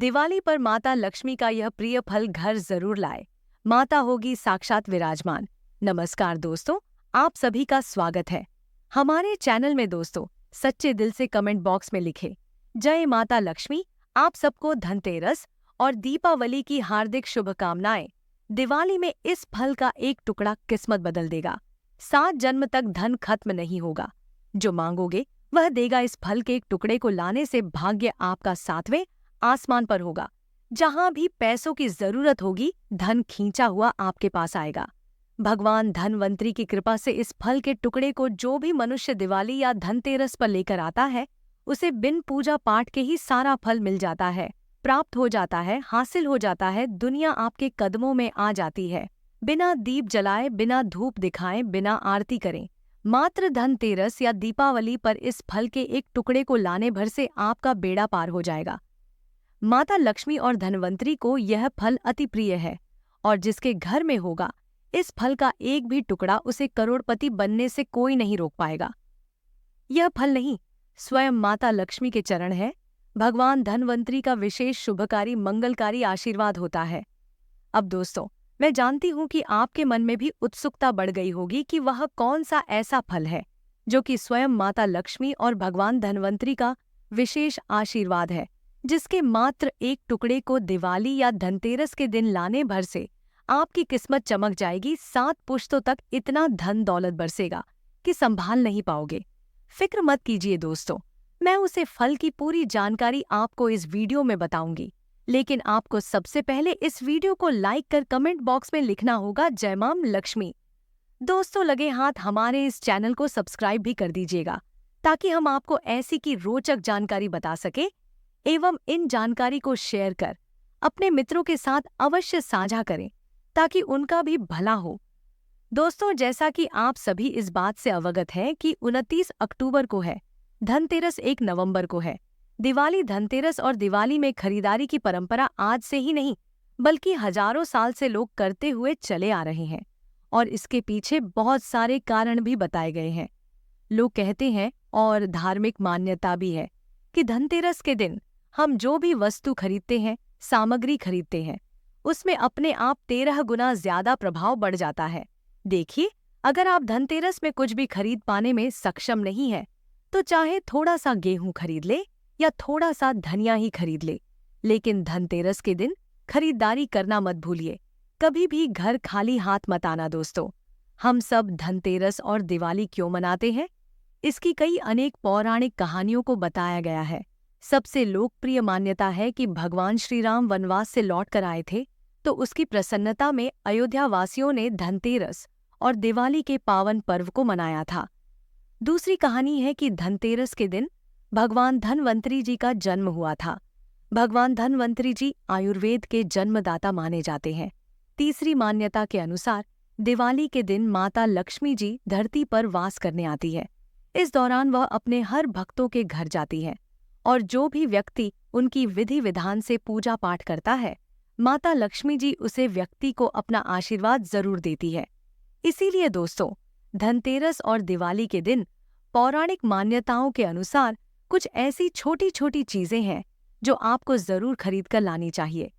दिवाली पर माता लक्ष्मी का यह प्रिय फल घर जरूर लाए। माता होगी साक्षात विराजमान। नमस्कार दोस्तों, आप सभी का स्वागत है हमारे चैनल में। दोस्तों, सच्चे दिल से कमेंट बॉक्स में लिखे जय माता लक्ष्मी। आप सबको धनतेरस और दीपावली की हार्दिक शुभकामनाएं। दिवाली में इस फल का एक टुकड़ा किस्मत बदल देगा। 7 जन्म तक धन खत्म नहीं होगा। जो मांगोगे वह देगा। इस फल के एक टुकड़े को लाने से भाग्य आपका 7वें आसमान पर होगा। जहां भी पैसों की जरूरत होगी, धन खींचा हुआ आपके पास आएगा। भगवान धनवंतरी की कृपा से इस फल के टुकड़े को जो भी मनुष्य दिवाली या धनतेरस पर लेकर आता है, उसे बिन पूजा पाठ के ही सारा फल मिल जाता है, प्राप्त हो जाता है, हासिल हो जाता है। दुनिया आपके कदमों में आ जाती है। बिना दीप जलाए, बिना धूप दिखाए, बिना आरती करें, मात्र धनतेरस या दीपावली पर इस फल के एक टुकड़े को लाने भर से आपका बेड़ा पार हो जाएगा। माता लक्ष्मी और धनवंतरी को यह फल अति प्रिय है और जिसके घर में होगा इस फल का एक भी टुकड़ा, उसे करोड़पति बनने से कोई नहीं रोक पाएगा। यह फल नहीं, स्वयं माता लक्ष्मी के चरण है। भगवान धनवंतरी का विशेष शुभकारी मंगलकारी आशीर्वाद होता है। अब दोस्तों, मैं जानती हूं कि आपके मन में भी उत्सुकता बढ़ गई होगी कि वह कौन सा ऐसा फल है जो कि स्वयं माता लक्ष्मी और भगवान धनवंतरी का विशेष आशीर्वाद है, जिसके मात्र एक टुकड़े को दिवाली या धनतेरस के दिन लाने भर से आपकी किस्मत चमक जाएगी। 7 पुश्तों तक इतना धन दौलत बरसेगा कि संभाल नहीं पाओगे। फिक्र मत कीजिए दोस्तों, मैं उसे फल की पूरी जानकारी आपको इस वीडियो में बताऊंगी। लेकिन आपको सबसे पहले इस वीडियो को लाइक कर कमेंट बॉक्स में लिखना होगा जय मां लक्ष्मी। दोस्तों, लगे हाथ हमारे इस चैनल को सब्सक्राइब भी कर दीजिएगा, ताकि हम आपको ऐसी की रोचक जानकारी बता सके एवं इन जानकारी को शेयर कर अपने मित्रों के साथ अवश्य साझा करें, ताकि उनका भी भला हो। दोस्तों, जैसा कि आप सभी इस बात से अवगत हैं कि 29 अक्टूबर को है, धनतेरस 1 नवंबर को है। दिवाली, धनतेरस और दिवाली में खरीदारी की परंपरा आज से ही नहीं, बल्कि हजारों साल से लोग करते हुए चले आ रहे हैं और इसके पीछे बहुत सारे कारण भी बताए गए हैं। लोग कहते हैं और धार्मिक मान्यता भी है कि धनतेरस के दिन हम जो भी वस्तु खरीदते हैं, सामग्री खरीदते हैं, उसमें अपने आप 13 गुना ज्यादा प्रभाव बढ़ जाता है। देखिए, अगर आप धनतेरस में कुछ भी खरीद पाने में सक्षम नहीं है, तो चाहे थोड़ा सा गेहूं खरीद ले या थोड़ा सा धनिया ही खरीद ले, लेकिन धनतेरस के दिन खरीदारी करना मत भूलिए। कभी भी घर खाली हाथ मत आना। दोस्तों, हम सब धनतेरस और दिवाली क्यों मनाते हैं, इसकी कई अनेक पौराणिक कहानियों को बताया गया है। सबसे लोकप्रिय मान्यता है कि भगवान श्री राम वनवास से लौट कर आए थे, तो उसकी प्रसन्नता में अयोध्या वासियों ने धनतेरस और दिवाली के पावन पर्व को मनाया था। दूसरी कहानी है कि धनतेरस के दिन भगवान धनवंतरी जी का जन्म हुआ था। भगवान धनवंतरी जी आयुर्वेद के जन्मदाता माने जाते हैं। तीसरी मान्यता के अनुसार दिवाली के दिन माता लक्ष्मी जी धरती पर वास करने आती है। इस दौरान वह अपने हर भक्तों के घर जाती है और जो भी व्यक्ति उनकी विधि विधान से पूजा पाठ करता है, माता लक्ष्मी जी उसे व्यक्ति को अपना आशीर्वाद जरूर देती है। इसीलिए दोस्तों, धनतेरस और दिवाली के दिन पौराणिक मान्यताओं के अनुसार कुछ ऐसी छोटी छोटी चीजें हैं जो आपको जरूर खरीद कर लानी चाहिए।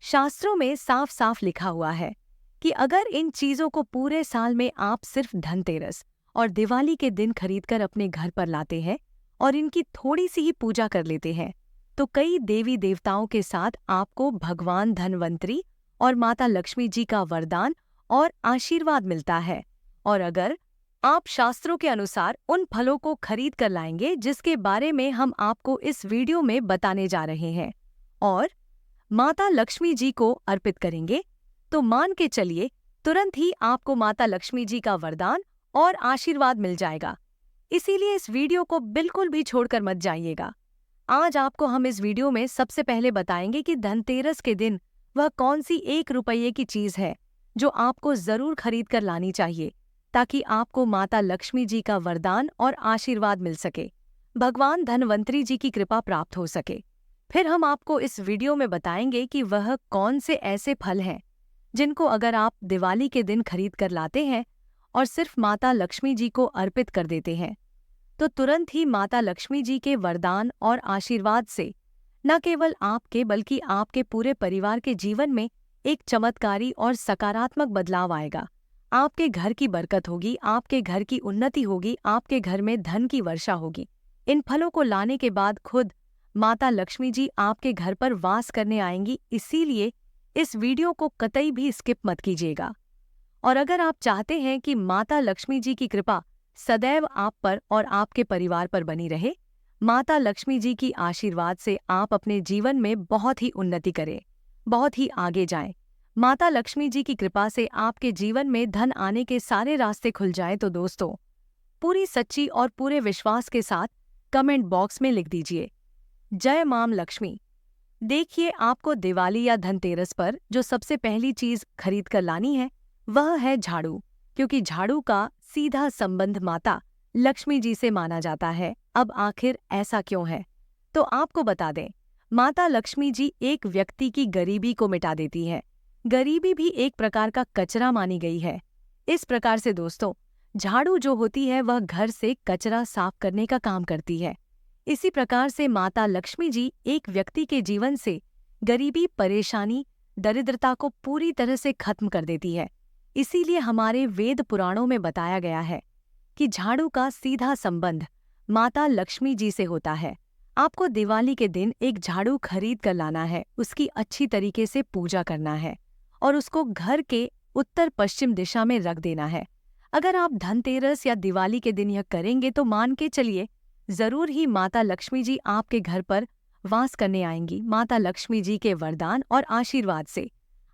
शास्त्रों में साफ साफ लिखा हुआ है कि अगर इन चीजों को पूरे साल में आप सिर्फ धनतेरस और दिवाली के दिन खरीदकर अपने घर पर लाते हैं और इनकी थोड़ी सी ही पूजा कर लेते हैं, तो कई देवी देवताओं के साथ आपको भगवान धनवंतरी और माता लक्ष्मी जी का वरदान और आशीर्वाद मिलता है। और अगर आप शास्त्रों के अनुसार उन फलों को खरीद कर लाएंगे जिसके बारे में हम आपको इस वीडियो में बताने जा रहे हैं और माता लक्ष्मी जी को अर्पित करेंगे, तो मान के चलिए तुरंत ही आपको माता लक्ष्मी जी का वरदान और आशीर्वाद मिल जाएगा। इसीलिए इस वीडियो को बिल्कुल भी छोड़कर मत जाइएगा। आज आपको हम इस वीडियो में सबसे पहले बताएंगे कि धनतेरस के दिन वह कौन सी 1 रुपये की चीज है जो आपको जरूर खरीद कर लानी चाहिए, ताकि आपको माता लक्ष्मी जी का वरदान और आशीर्वाद मिल सके, भगवान धनवंतरी जी की कृपा प्राप्त हो सके। फिर हम आपको इस वीडियो में बताएंगे कि वह कौन से ऐसे फल हैं जिनको अगर आप दिवाली के दिन खरीद कर लाते हैं और सिर्फ माता लक्ष्मी जी को अर्पित कर देते हैं, तो तुरंत ही माता लक्ष्मी जी के वरदान और आशीर्वाद से न केवल आपके बल्कि आपके पूरे परिवार के जीवन में एक चमत्कारी और सकारात्मक बदलाव आएगा। आपके घर की बरकत होगी, आपके घर की उन्नति होगी, आपके घर में धन की वर्षा होगी। इन फलों को लाने के बाद खुद माता लक्ष्मी जी आपके घर पर वास करने आएंगी, इसीलिए इस वीडियो को कतई भी स्किप मत कीजिएगा। और अगर आप चाहते हैं कि माता लक्ष्मी जी की कृपा सदैव आप पर और आपके परिवार पर बनी रहे, माता लक्ष्मी जी की आशीर्वाद से आप अपने जीवन में बहुत ही उन्नति करें, बहुत ही आगे जाएं, माता लक्ष्मी जी की कृपा से आपके जीवन में धन आने के सारे रास्ते खुल जाएं, तो दोस्तों पूरी सच्ची और पूरे विश्वास के साथ कमेंट बॉक्स में लिख दीजिए, जय माम लक्ष्मी। देखिए, आपको दिवाली या धनतेरस पर जो सबसे पहली चीज खरीद कर लानी है वह है झाड़ू, क्योंकि झाड़ू का सीधा संबंध माता लक्ष्मी जी से माना जाता है। अब आखिर ऐसा क्यों है, तो आपको बता दें, माता लक्ष्मी जी एक व्यक्ति की गरीबी को मिटा देती है। गरीबी भी एक प्रकार का कचरा मानी गई है। इस प्रकार से दोस्तों, झाड़ू जो होती है वह घर से कचरा साफ करने का काम करती है। इसी प्रकार से माता लक्ष्मी जी एक व्यक्ति के जीवन से गरीबी, परेशानी, दरिद्रता को पूरी तरह से खत्म कर देती है। इसीलिए हमारे वेद पुराणों में बताया गया है कि झाड़ू का सीधा संबंध माता लक्ष्मी जी से होता है। आपको दिवाली के दिन एक झाड़ू खरीद कर लाना है, उसकी अच्छी तरीके से पूजा करना है और उसको घर के उत्तर पश्चिम दिशा में रख देना है। अगर आप धनतेरस या दिवाली के दिन यह करेंगे तो मान के चलिए जरूर ही माता लक्ष्मी जी आपके घर पर वास करने आएंगी। माता लक्ष्मी जी के वरदान और आशीर्वाद से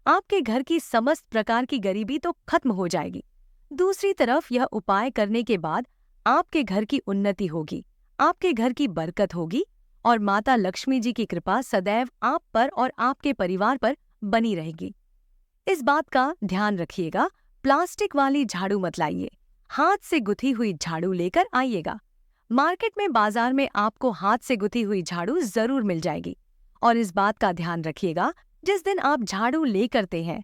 आपके घर की समस्त प्रकार की गरीबी तो खत्म हो जाएगी। दूसरी तरफ यह उपाय करने के बाद आपके घर की उन्नति होगी, आपके घर की बरकत होगी और माता लक्ष्मी जी की कृपा सदैव आप पर और आपके परिवार पर बनी रहेगी। इस बात का ध्यान रखिएगा, प्लास्टिक वाली झाड़ू मत लाइए, हाथ से गुथी हुई झाड़ू लेकर आइएगा। मार्केट में, बाजार में आपको हाथ से गुथी हुई झाड़ू जरूर मिल जाएगी। और इस बात का ध्यान रखिएगा, जिस दिन आप झाड़ू ले करते हैं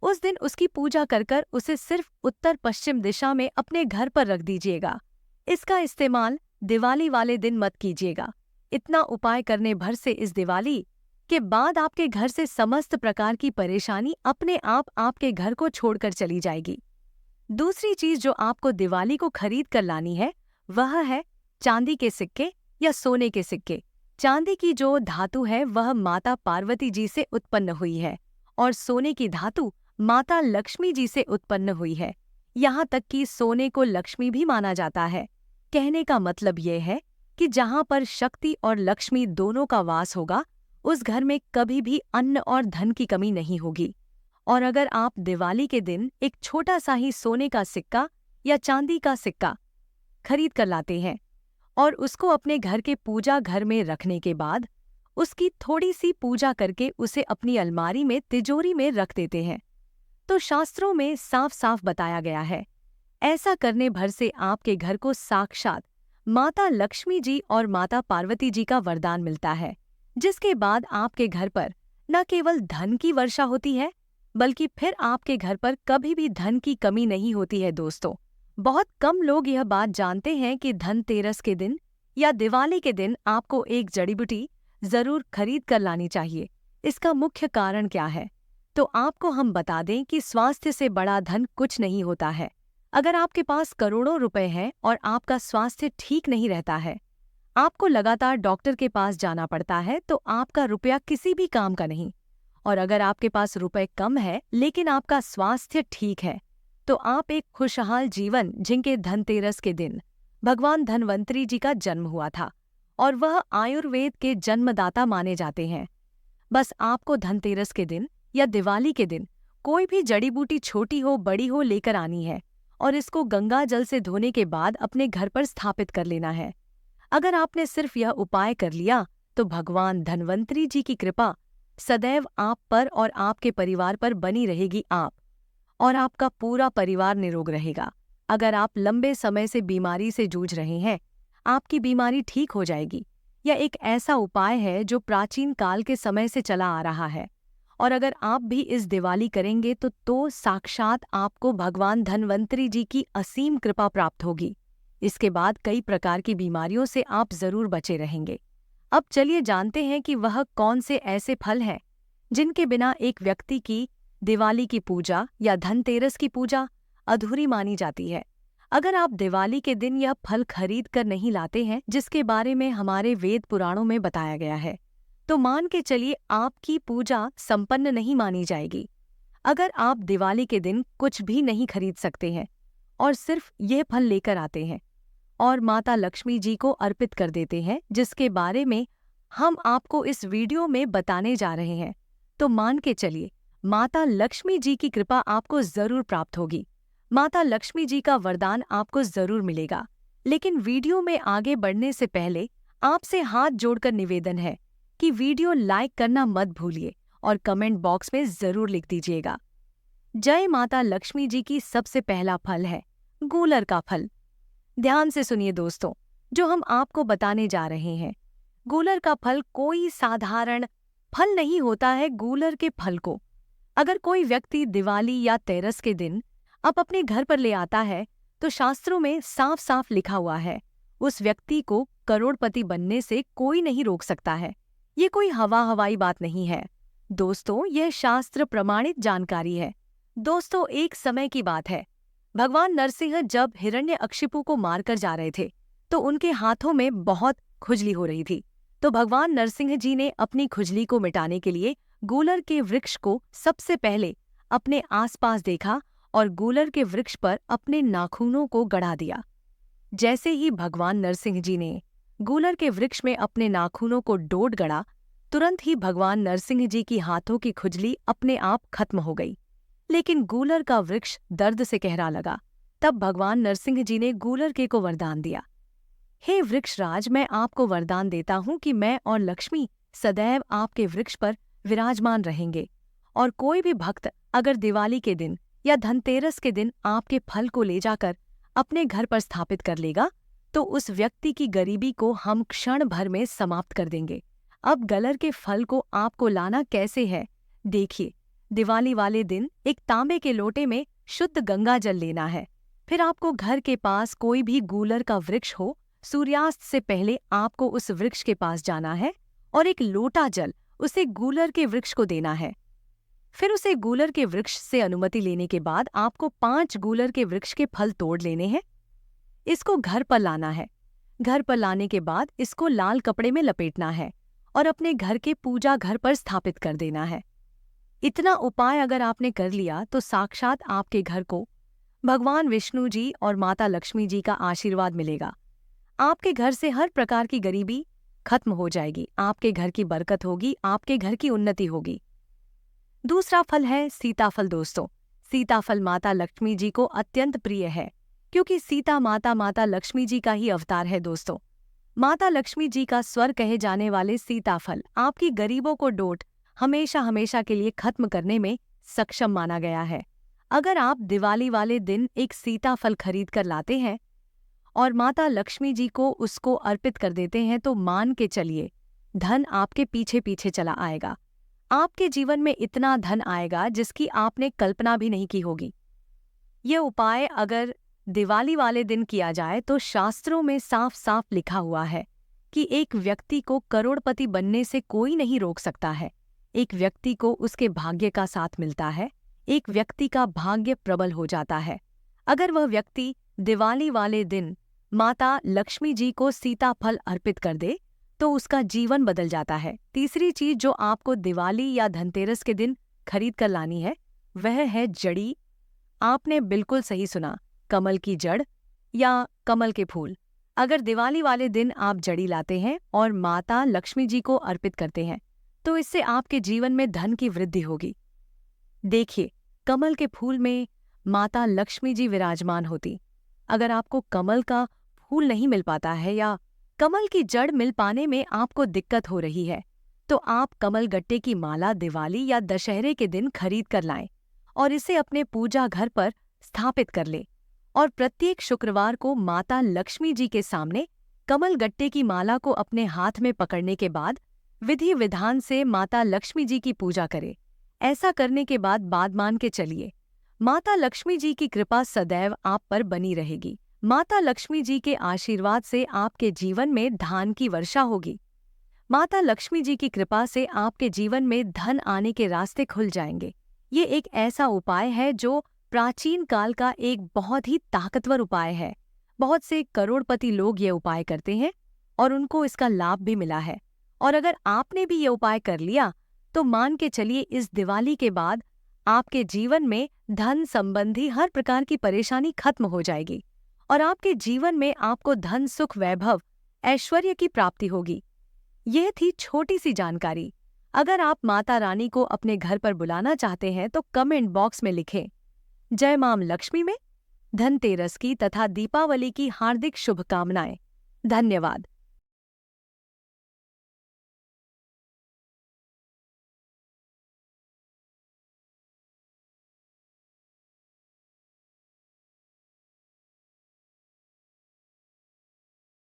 उस दिन उसकी पूजा कर उसे सिर्फ उत्तर पश्चिम दिशा में अपने घर पर रख दीजिएगा। इसका इस्तेमाल दिवाली वाले दिन मत कीजिएगा। इतना उपाय करने भर से इस दिवाली के बाद आपके घर से समस्त प्रकार की परेशानी अपने आप आपके घर को छोड़कर चली जाएगी। दूसरी चीज जो आपको दिवाली को खरीद कर लानी है वह है चांदी के सिक्के या सोने के सिक्के। चांदी की जो धातु है वह माता पार्वती जी से उत्पन्न हुई है और सोने की धातु माता लक्ष्मी जी से उत्पन्न हुई है। यहाँ तक कि सोने को लक्ष्मी भी माना जाता है। कहने का मतलब यह है कि जहाँ पर शक्ति और लक्ष्मी दोनों का वास होगा उस घर में कभी भी अन्न और धन की कमी नहीं होगी। और अगर आप दिवाली के दिन एक छोटा सा ही सोने का सिक्का या चांदी का सिक्का खरीद कर लाते हैं और उसको अपने घर के पूजा घर में रखने के बाद उसकी थोड़ी सी पूजा करके उसे अपनी अलमारी में, तिजोरी में रख देते हैं, तो शास्त्रों में साफ साफ बताया गया है, ऐसा करने भर से आपके घर को साक्षात माता लक्ष्मी जी और माता पार्वती जी का वरदान मिलता है, जिसके बाद आपके घर पर न केवल धन की वर्षा होती है बल्कि फिर आपके घर पर कभी भी धन की कमी नहीं होती है। दोस्तों, बहुत कम लोग यह बात जानते हैं कि धनतेरस के दिन या दिवाली के दिन आपको एक जड़ी बूटी जरूर खरीद कर लानी चाहिए। इसका मुख्य कारण क्या है, तो आपको हम बता दें कि स्वास्थ्य से बड़ा धन कुछ नहीं होता है। अगर आपके पास करोड़ों रुपए हैं और आपका स्वास्थ्य ठीक नहीं रहता है, आपको लगातार डॉक्टर के पास जाना पड़ता है, तो आपका रुपया किसी भी काम का नहीं। और अगर आपके पास रुपए कम है लेकिन आपका स्वास्थ्य ठीक है, तो आप एक खुशहाल जीवन जिनके धनतेरस के दिन भगवान धन्वंतरी जी का जन्म हुआ था और वह आयुर्वेद के जन्मदाता माने जाते हैं। बस आपको धनतेरस के दिन या दिवाली के दिन कोई भी जड़ी बूटी छोटी हो बड़ी हो लेकर आनी है और इसको गंगा जल से धोने के बाद अपने घर पर स्थापित कर लेना है। अगर आपने सिर्फ यह उपाय कर लिया तो भगवान धन्वंतरी जी की कृपा सदैव आप पर और आपके परिवार पर बनी रहेगी। आप और आपका पूरा परिवार निरोग रहेगा। अगर आप लंबे समय से बीमारी से जूझ रहे हैं, आपकी बीमारी ठीक हो जाएगी। यह एक ऐसा उपाय है जो प्राचीन काल के समय से चला आ रहा है और अगर आप भी इस दिवाली करेंगे तो साक्षात आपको भगवान धन्वंतरी जी की असीम कृपा प्राप्त होगी। इसके बाद कई प्रकार की बीमारियों से आप जरूर बचे रहेंगे। अब चलिए जानते हैं कि वह कौन से ऐसे फल हैं जिनके बिना एक व्यक्ति की दिवाली की पूजा या धनतेरस की पूजा अधूरी मानी जाती है। अगर आप दिवाली के दिन यह फल खरीद कर नहीं लाते हैं जिसके बारे में हमारे वेद पुराणों में बताया गया है, तो मान के चलिए आपकी पूजा संपन्न नहीं मानी जाएगी। अगर आप दिवाली के दिन कुछ भी नहीं खरीद सकते हैं और सिर्फ ये फल लेकर आते हैं और माता लक्ष्मी जी को अर्पित कर देते हैं, जिसके बारे में हम आपको इस वीडियो में बताने जा रहे हैं, तो मान के चलिए माता लक्ष्मी जी की कृपा आपको जरूर प्राप्त होगी। माता लक्ष्मी जी का वरदान आपको जरूर मिलेगा। लेकिन वीडियो में आगे बढ़ने से पहले आपसे हाथ जोड़कर निवेदन है कि वीडियो लाइक करना मत भूलिए और कमेंट बॉक्स में जरूर लिख दीजिएगा। जय माता लक्ष्मी जी की सबसे पहला फल है गूलर का फल। ध्यान से सुनिए दोस्तों, जो हम आपको बताने जा रहे हैं, गूलर का फल कोई साधारण फल नहीं होता है। गूलर के फल को अगर कोई व्यक्ति दिवाली या तेरस के दिन अपने घर पर ले आता है तो शास्त्रों में साफ साफ लिखा हुआ है, उस व्यक्ति को करोड़पति बनने से कोई नहीं रोक सकता है। ये कोई हवाई बात नहीं है दोस्तों, यह शास्त्र प्रमाणित जानकारी है। दोस्तों, एक समय की बात है, भगवान नरसिंह जब हिरण्यकशिपु को मारकर जा रहे थे तो उनके हाथों में बहुत खुजली हो रही थी। तो भगवान नरसिंह जी ने अपनी खुजली को मिटाने के लिए गूलर के वृक्ष को सबसे पहले अपने आसपास देखा और गूलर के वृक्ष पर अपने नाखूनों को गड़ा दिया। जैसे ही भगवान नरसिंह जी ने गूलर के वृक्ष में अपने नाखूनों को डोट गड़ा, तुरंत ही भगवान नरसिंह जी की हाथों की खुजली अपने आप खत्म हो गई। लेकिन गूलर का वृक्ष दर्द से कहरा लगा। तब भगवान नरसिंह जी ने गूलर के को वरदान दिया, हे वृक्षराज, मैं आपको वरदान देता हूँ कि मैं और लक्ष्मी सदैव आपके वृक्ष पर विराजमान रहेंगे, और कोई भी भक्त अगर दिवाली के दिन या धनतेरस के दिन आपके फल को ले जाकर अपने घर पर स्थापित कर लेगा तो उस व्यक्ति की गरीबी को हम क्षण भर में समाप्त कर देंगे। अब गूलर के फल को आपको लाना कैसे है, देखिए। दिवाली वाले दिन एक तांबे के लोटे में शुद्ध गंगा जल लेना है। फिर आपको घर के पास कोई भी गूलर का वृक्ष हो, सूर्यास्त से पहले आपको उस वृक्ष के पास जाना है और एक लोटा जल उसे गूलर के वृक्ष को देना है। फिर उसे गूलर के वृक्ष से अनुमति लेने के बाद आपको 5 गूलर के वृक्ष के फल तोड़ लेने हैं। इसको घर पर लाना है। घर पर लाने के बाद इसको लाल कपड़े में लपेटना है और अपने घर के पूजा घर पर स्थापित कर देना है। इतना उपाय अगर आपने कर लिया तो साक्षात आपके घर को भगवान विष्णु जी और माता लक्ष्मी जी का आशीर्वाद मिलेगा। आपके घर से हर प्रकार की गरीबी खत्म हो जाएगी, आपके घर की बरकत होगी, आपके घर की उन्नति होगी। दूसरा फल है सीताफल। दोस्तों, सीताफल माता लक्ष्मी जी को अत्यंत प्रिय है क्योंकि सीता माता लक्ष्मी जी का ही अवतार है। दोस्तों, माता लक्ष्मी जी का स्वर कहे जाने वाले सीताफल आपकी गरीबों को डोट हमेशा के लिए खत्म करने में सक्षम माना गया है। अगर आप दिवाली वाले दिन एक सीताफल खरीद कर लाते हैं और माता लक्ष्मी जी को उसको अर्पित कर देते हैं तो मान के चलिए धन आपके पीछे पीछे चला आएगा। आपके जीवन में इतना धन आएगा जिसकी आपने कल्पना भी नहीं की होगी। ये उपाय अगर दिवाली वाले दिन किया जाए तो शास्त्रों में साफ साफ लिखा हुआ है कि एक व्यक्ति को करोड़पति बनने से कोई नहीं रोक सकता है। एक व्यक्ति को उसके भाग्य का साथ मिलता है, एक व्यक्ति का भाग्य प्रबल हो जाता है अगर वह व्यक्ति दिवाली वाले दिन माता लक्ष्मी जी को सीताफल अर्पित कर दे तो उसका जीवन बदल जाता है। तीसरी चीज जो आपको दिवाली या धनतेरस के दिन खरीद कर लानी है वह है जड़ी। आपने बिल्कुल सही सुना, कमल की जड़ या कमल के फूल। अगर दिवाली वाले दिन आप जड़ी लाते हैं और माता लक्ष्मी जी को अर्पित करते हैं तो इससे आपके जीवन में धन की वृद्धि होगी। देखिए, कमल के फूल में माता लक्ष्मी जी विराजमान होती। अगर आपको कमल का फूल नहीं मिल पाता है या कमल की जड़ मिल पाने में आपको दिक्कत हो रही है तो आप कमल गट्टे की माला दिवाली या दशहरे के दिन खरीद कर लाएं और इसे अपने पूजा घर पर स्थापित कर लें और प्रत्येक शुक्रवार को माता लक्ष्मी जी के सामने कमल गट्टे की माला को अपने हाथ में पकड़ने के बाद विधि विधान से माता लक्ष्मी जी की पूजा करें। ऐसा करने के बाद मान के चलिए माता लक्ष्मी जी की कृपा सदैव आप पर बनी रहेगी। माता लक्ष्मी जी के आशीर्वाद से आपके जीवन में धन की वर्षा होगी। माता लक्ष्मी जी की कृपा से आपके जीवन में धन आने के रास्ते खुल जाएंगे। ये एक ऐसा उपाय है जो प्राचीन काल का एक बहुत ही ताकतवर उपाय है। बहुत से करोड़पति लोग ये उपाय करते हैं और उनको इसका लाभ भी मिला है। और अगर आपने भी ये उपाय कर लिया तो मान के चलिए इस दिवाली के बाद आपके जीवन में धन संबंधी हर प्रकार की परेशानी खत्म हो जाएगी और आपके जीवन में आपको धन सुख वैभव ऐश्वर्य की प्राप्ति होगी। यह थी छोटी सी जानकारी। अगर आप माता रानी को अपने घर पर बुलाना चाहते हैं तो कमेंट बॉक्स में लिखें जय मां लक्ष्मी में धनतेरस की तथा दीपावली की हार्दिक शुभकामनाएं। धन्यवाद।